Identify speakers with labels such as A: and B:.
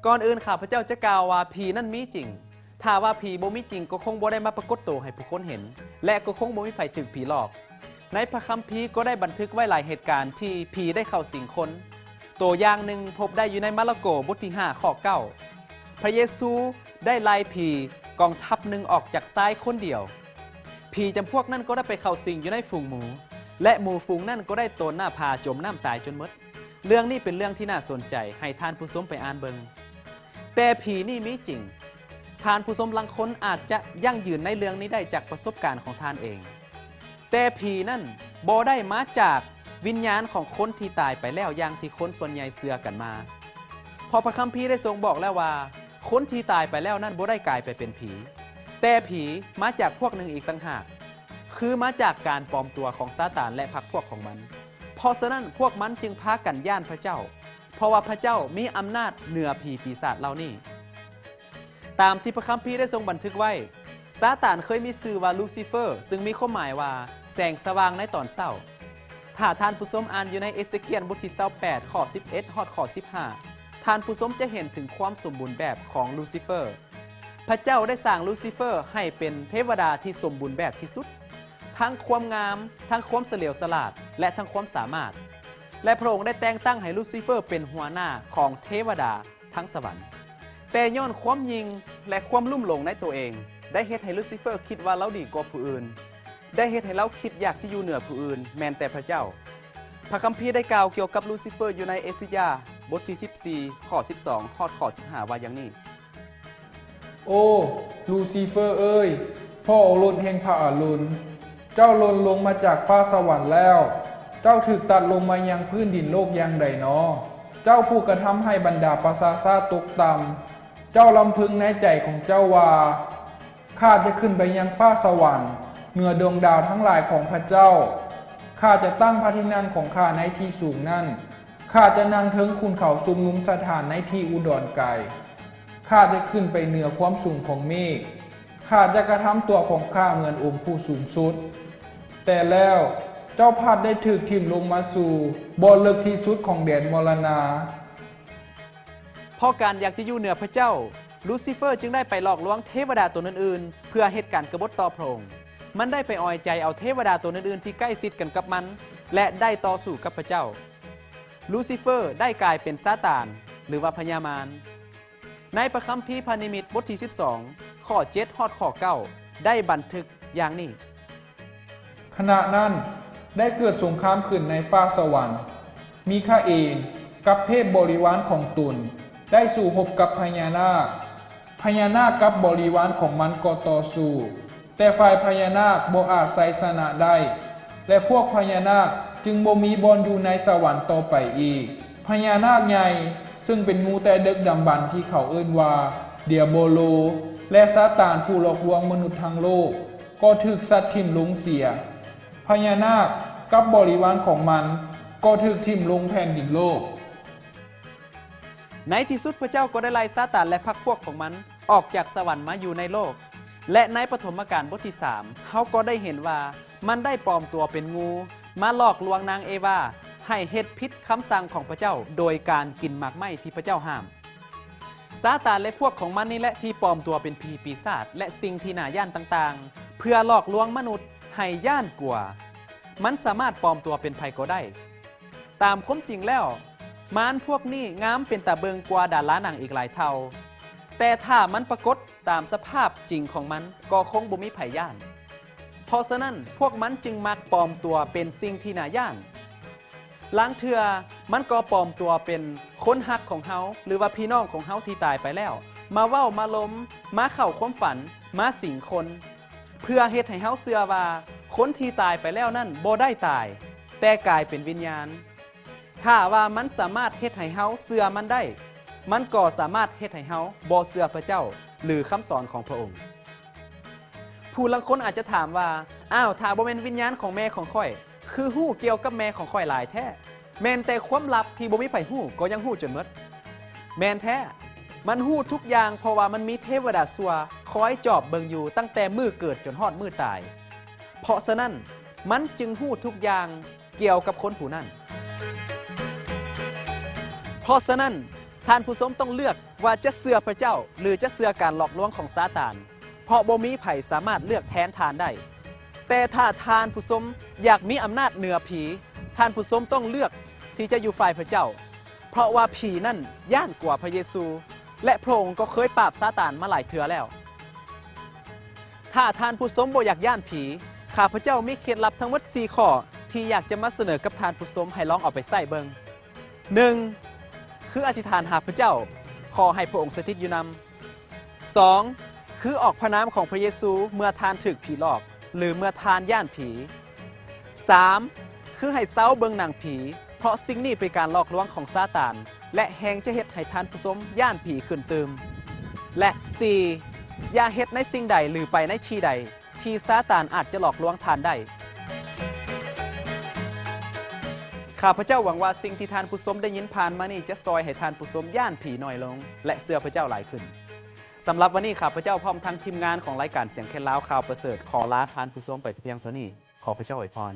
A: ก่อนอื่นข้าพเจ้าจะกล่าวว่าผีนั่นมีจริงถ้าว่าผีบ่มีจริงก็คงบ่ได้มาปรากฏตัวให้ผู้คนเห็นและก็คงบ่มีไผถึกผีหลอกในพระคัมภีร์ก็ได้บันทึกไว้หลายเหตุการณ์ที่ผีได้เข้าสิงคนตัวอย่างหนึ่งพบได้อยู่ในมาระโกบทที่5ข้อ9พระเยซูได้ไล่ผีกองทัพหนึ่งออกจากซ้ายคนเดียวผีจำพวกนั้นก็ได้ไปเข้าสิงอยู่ในฝูงหมูและหมู่ฝูงนั้นก็ได้ตนหน้าพาจมน้ำตายจนหมดเรื่องนี้เป็นเรื่องที่น่าสนใจให้ท่านผู้ชมไปอ่านเบิงแต่ผีนี่มีจริงท่านผู้ชมลังคนอาจจะยั่งยืนในเรื่องนี้ได้จากประสบการณ์ของท่านเองแต่ผีนั่นบ่ได้มาจากวิญญาณของคนที่ตายไปแล้วอย่างที่คนส่วนใหญ่เชื่อกันมาพอพระคัมภีร์ได้ทรงบอกแล้วว่าคนที่ตายไปแล้วนั่นบ่ได้กลายไปเป็นผีแต่ผีมาจากพวกหนึ่งอีกต่างหากคือมาจากการปลอมตัวของซาตานและพรรคพวกของมันเพราะฉะนั้นพวกมันจึงพากันย่านพระเจ้าเพราะว่าพระเจ้ามีอำนาจเหนือผีปีศาจเหล่านี้ตามที่พระคัมภีร์ได้ทรงบันทึกไว้ซาตานเคยมีชื่อว่าลูซิเฟอร์ซึ่งมีความหมายว่าแสงสว่างในตอนเช้าถ้าท่านผู้ชมอ่านอยู่ในเอเสเคียลบทที่28ข้อ11ฮอดข้อ15ท่านผู้ชมจะเห็นถึงความสมบูรณ์แบบของลูซิเฟอร์พระเจ้าได้สร้างลูซิเฟอร์ให้เป็นเทวดาที่สมบูรณ์แบบที่สุดทั้งความงามทั้งความเฉลียวฉลาดและทั้งความสามารถและพระองค์ได้แต่งตั้งให้ลูซิเฟอร์เป็นหัวหน้าของเทวดาทั้งสวรรค์แต่ย้อนความยิงและความลุ่มหลงในตัวเองได้เฮ็ดให้ลูซิเฟอร์คิดว่าเราดีกว่าผู้อื่นได้เฮ็ดให้เราคิดอยากที่อยู่เหนือผู้อื่นแม้แต่พระเจ้าพระคัมภีร์ได้กล่าวเกี่ยวกับลูซิเฟอร์อยู่ในเอสยาห์บทที่14ข้อ12ฮอดข้อ15ว่าอย่างนี้
B: โอ้ลูซิเฟอร์เอ้ยพ่อโอรสแห่งพระอรุณเจ้าหล่นลงมาจากฟ้าสวรรค์แล้วเจ้าถูกตัดลงมายังพื้นดินโลกอย่างใดน้อเจ้าผู้กระทำให้บรรดาประชาชาติตกต่ำเจ้าลำพึงในใจของเจ้าว่าข้าจะขึ้นไปยังฟ้าสวรรค์เหนือดวงดาวทั้งหลายของพระเจ้าข้าจะตั้งพระที่นั่งของข้าในที่สูงนั่นข้าจะนั่งเทิงคุณเขาชุมนุมสถานในที่อุดรไกลข้าจะขึ้นไปเหนือความสูงของเมฆข้าจะกระทำตัวของข้าเหมือนองค์ผู้สูงสุดแต่แล้วเจ้าพาดได้ถูกทิ่มลงมาสู่บ่อลึกที่สุดของแดนมรณะ
A: เพราะการอยากจะอยู่เหนือพระเจ้าลูซิเฟอร์จึงได้ไปหลอกลวงเทวดาตัวอื่นๆเพื่อเหตุการณ์กบฏต่อพระองค์มันได้ไปออยใจเอาเทวดาตัวอื่นๆที่ใกล้ชิดกันกับมันและได้ต่อสู้กับพระเจ้าลูซิเฟอร์ได้กลายเป็นซาตานหรือว่าพญามารในพระคัมภีร์พระนิมิตบทที่12ข้อ7ฮอดข้อ9ได้บันทึกอย่างนี้
B: ขณะนั้นได้เกิดสงครามขึ้นในฟ้าสวรรค์มีข้าเองกับเทพบริวารของตุนได้สู่รบกับพญานาคพญานาคกับบริวารของมันก็ต่อสู้แต่ฝ่ายพญานาคบ่อาจไสชนะได้และพวกพญานาคจึงบ่มีบอนอยู่ในสวรรค์ต่อไปอีกพญานาคใหญ่ซึ่งเป็นงูแต่ดึกดำบรรพ์ที่เขาเอิ้นว่าเดียโบโลและซาตานผู้หลอกลวงมนุษย์ทั้งโลกก็ถูกสัตว์ทิ่มลงเสียพญานาคกับบริวารของมันก็ถูกทิ่มลงแผ่นดินโลก
A: ในที่สุดพระเจ้าก็ได้ไล่ซาตานและพรรคพวกของมันออกจากสวรรค์มาอยู่ในโลกและในปฐมกาลบทที่3เขาก็ได้เห็นว่ามันได้ปลอมตัวเป็นงูมาหลอกลวงนางเอวาให้เฮ็ดผิดคำสั่งของพระเจ้าโดยการกินหมากไม้ที่พระเจ้าห้ามซาตานและพวกของมันนี่แหละที่ปลอมตัวเป็นผีปีศาจและสิ่งที่น่าย่านต่างๆเพื่อหลอกลวงมนุษย์ให้ย่านกลัวมันสามารถปลอมตัวเป็นไผก็ได้ตามความจริงแล้วมารพวกนี้งามเป็นตาเบิงกว่าดาราหนังอีกหลายเท่าแต่ถ้ามันปรากฏตามสภาพจริงของมันก็คงบ่มีไผย่านเพราะฉะนั้นพวกมันจึงมักปลอมตัวเป็นสิ่งที่น่าย่านลางเทื่อมันก็ปลอมตัวเป็นคนฮักของเฮาหรือว่าพี่น้องของเฮาที่ตายไปแล้วมาเว้ามาล้มมาเข้าความฝันมาสิงคนเพื่อเฮ็ดให้เฮาเชื่อว่าคนที่ตายไปแล้วนั่นบ่ได้ตายแต่กลายเป็นวิญญาณถ้าว่ามันสามารถเฮ็ดให้เฮาเชื่อมันได้มันก็สามารถเฮ็ดให้เฮาบ่เชื่อพระเจ้าหรือคำสอนของพระองค์ผู้ลางคนอาจจะถามว่าอ้าวถ้าบ่แม่นวิญญาณของแม่ของข้อยคือฮู้เกี่ยวกับแม่ของข้อยหลายแท้แม่นแต่ความลับที่บ่มีไผฮู้ก็ยังฮู้จนหมดแม่นแท้มันฮู้ทุกอย่างเพราะว่ามันมีเทวดาซัวคอยจอบเบิ่งอยู่ตั้งแต่มื้อเกิดจนฮอดมื้อตาย เพราะฉะนั้นมันจึงหู้ทุกอย่างเกี่ยวกับคนผู้นั้นเพราะฉะนั้นท่านผู้ชมต้องเลือกว่าจะเชื่อพระเจ้าหรือจะเชื่อการหลอกลวงของซาตานเพราะบ่มีไผสามารถเลือกแทนทานได้แต่ถ้าทานผู้ชมอยากมีอำนาจเหนือผีท่านผู้ชมต้องเลือกที่จะอยู่ฝ่ายพระเจ้าเพราะว่าผีนั่นย่านกว่าพระเยซูและพระองค์ก็เคยปราบซาตานมาหลายเทื่อแล้วถ้าท่านผู้ชมบ่อยากย่านผีข้าพเจ้ามีเคล็ดลับทั้งหมด4ข้อที่อยากจะมาเสนอกับท่านผู้ชมให้ลองเอาไปใส่เบิง 1. คืออธิษฐานหาพระเจ้าขอให้พระองค์สถิตอยู่นำ 2. คือออกพระนามของพระเยซูเมื่อทานถึกผีหลอกหรือเมื่อทานย่านผี 3. คือให้เซาเบิงหนังผีเพราะสิ่งนี้เป็นการหลอกลวงของซาตานและแหงจะเฮ็ดให้ท่านผู้ชมย่านผีขึ้นเติมและ 4. อย่าเฮ็ดในสิ่งใดหรือไปในที่ใดที่ซาตานอาจจะหลอกลวงท่านได้ข้าพเจ้าหวังว่าสิ่งที่ท่านผู้ชมได้ยินผ่านมานี่จะซอยให้ท่านผู้ชมย่านผีน้อยลงและเชื่อพระเจ้าหลายขึ้นสำหรับวันนี้ข้าพเจ้าพร้อมทั้งทีมงานของรายการเสียงเคล็ดลับข่าวประเสริฐขอลาท่านผู้ชมไปเพียงเท่านี้ขอพระเจ้าอวยพร